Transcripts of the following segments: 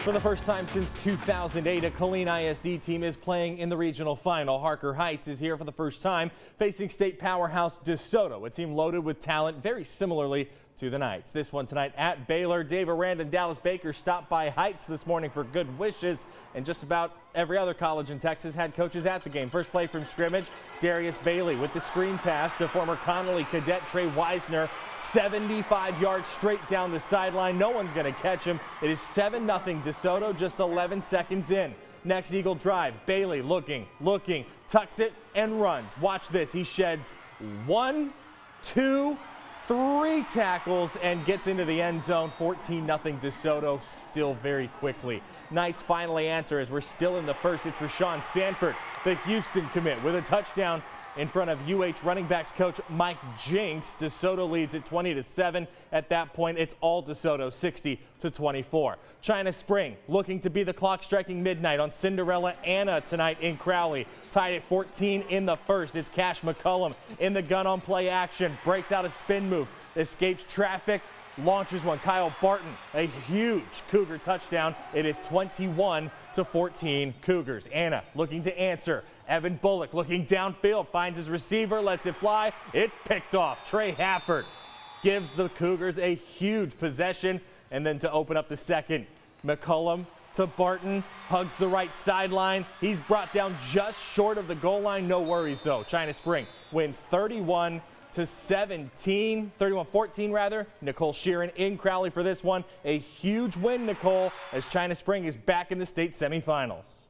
For the first time since 2008, a Killeen ISD team is playing in the regional final. Harker Heights is here for the first time, facing state powerhouse DeSoto, a team loaded with talent very similarly to the Knights. This one tonight at Baylor. Dave Arand and Dallas Baker stopped by Heights this morning for good wishes, and just about every other college in Texas had coaches at the game. First play from scrimmage, Darius Bailey with the screen pass to former Connolly cadet Trey Weisner. 75 yards straight down the sideline. No one's going to catch him. It is 7-0 DeSoto, just 11 seconds in. Next Eagle drive, Bailey looking, tucks it and runs. Watch this. He sheds 1, 2, 3 tackles and gets into the end zone. 14-0 DeSoto, still very quickly. Knights finally answer as we're still in the first. It's Rashawn Sanford, the Houston commit, with a touchdown in front of UH running backs coach Mike Jinks. DeSoto leads at 20-7. At that point, it's all DeSoto, 60-24. China Spring looking to be the clock striking midnight on Cinderella Anna tonight in Crowley. Tied at 14 in the first. It's Cash McCullum in the gun on play action. Breaks out a spin move, escapes traffic, launches one. Kyle Barton, a huge Cougar touchdown. It is 21-14 Cougars. Anna looking to answer. Evan Bullock looking downfield, finds his receiver, lets it fly. It's picked off. Trey Hafford gives the Cougars a huge possession, and then to open up the second, McCullum to Barton, hugs the right sideline. He's brought down just short of the goal line. No worries though. China Spring wins 31-14 rather. Nicole Sheeran in Crowley for this one. A huge win, Nicole, as China Spring is back in the state semifinals.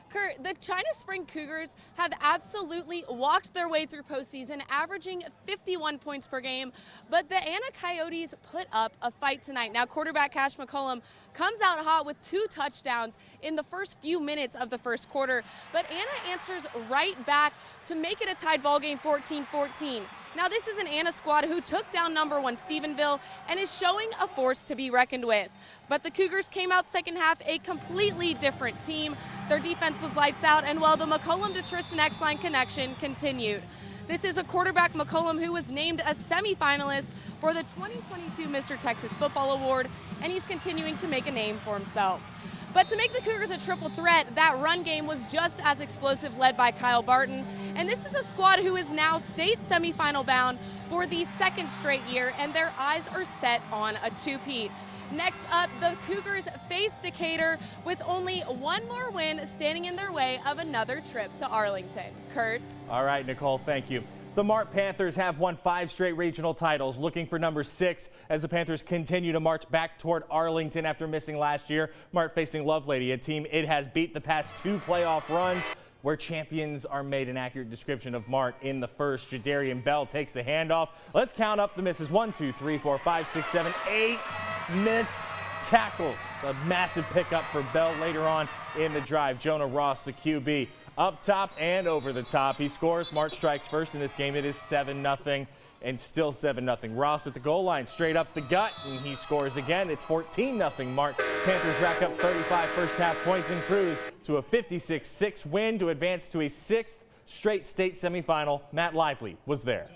Kurt, the China Spring Cougars have absolutely walked their way through postseason, averaging 51 points per game, but the Anna Coyotes put up a fight tonight. Now, quarterback Cash McCullum comes out hot with 2 touchdowns in the first few minutes of the first quarter, but Anna answers right back to make it a tied ball game, 14-14. Now, this is an Anna squad who took down number 1 Stephenville and is showing a force to be reckoned with. But the Cougars came out second half a completely different team. Their defense was lights out, and while the McCullum to Tristan X-line connection continued. This is a quarterback, McCullum, who was named a semifinalist for the 2022 Mr. Texas Football Award, and he's continuing to make a name for himself. But to make the Cougars a triple threat, that run game was just as explosive, led by Kyle Barton. And this is a squad who is now state semifinal bound for the 2nd straight year, and their eyes are set on a two-peat. Next up, the Cougars face Decatur with only one more win standing in their way of another trip to Arlington. Kurt? All right, Nicole, thank you. The Mart Panthers have won 5 straight regional titles, looking for number 6 as the Panthers continue to march back toward Arlington after missing last year. Mart facing Lovelady, a team it has beat the past 2 playoff runs, where champions are made. An accurate description of Mart in the first. Jadarian Bell takes the handoff. Let's count up the misses. 1, 2, 3, 4, 5, 6, 7, 8 missed tackles. A massive pickup for Bell later on in the drive. Jonah Ross, the QB, up top and over the top. He scores. Mart strikes first in this game. It is 7-0 and still 7-0. Ross at the goal line, straight up the gut, and he scores again. It's 14-0 Mart. Panthers rack up 35 first half points and cruise to a 56-6 win to advance to a 6th straight state semifinal. Matt Lively was there.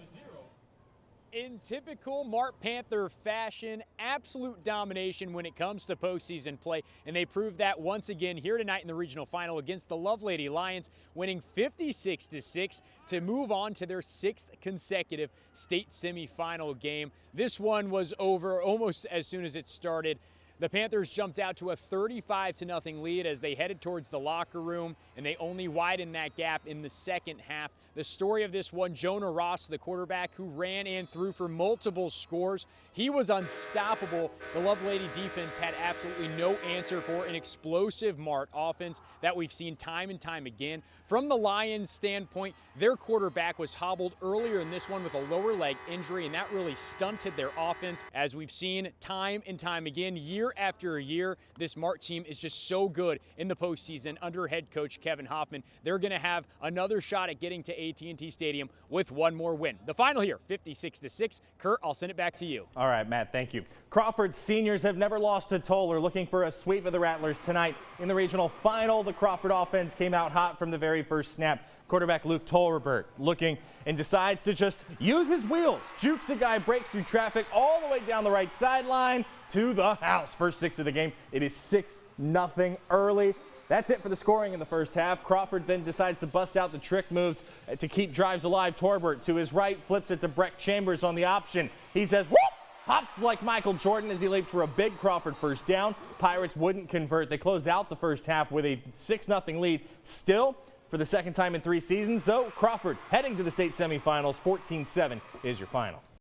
In typical Mart Panther fashion, absolute domination when it comes to postseason play, and they proved that once again here tonight in the regional final against the Lovelady Lions, winning 56-6 to move on to their 6th consecutive state semifinal game. This one was over almost as soon as it started. The Panthers jumped out to a 35-0 lead as they headed towards the locker room, and they only widened that gap in the second half. The story of this one, Jonah Ross, the quarterback who ran and threw for multiple scores. He was unstoppable. The Lovelady defense had absolutely no answer for an explosive Mart offense that we've seen time and time again. From the Lions' standpoint, their quarterback was hobbled earlier in this one with a lower leg injury, and that really stunted their offense. As we've seen time and time again, year after year, this Mart team is just so good in the postseason under head coach Kevin Hoffman. They're going to have another shot at getting to AT&T Stadium with one more win. The final here, 56-6. Kurt, I'll send it back to you. All right, Matt, thank you. Crawford seniors have never lost to Toller, looking for a sweep of the Rattlers tonight in the regional final. The Crawford offense came out hot from the very first snap. Quarterback Luke Tolbert looking and decides to just use his wheels. Jukes the guy, breaks through traffic all the way down the right sideline to the house. First 6 of the game. It is 6-0 early. That's it for the scoring in the first half. Crawford then decides to bust out the trick moves to keep drives alive. Tolbert to his right, flips it to Breck Chambers on the option. He says, whoop! Hops like Michael Jordan as he leaps for a big Crawford first down. Pirates wouldn't convert. They close out the first half with a 6-0 lead. Still, for the second time in 3 seasons, though, Crawford heading to the state semifinals. 14-7 is your final.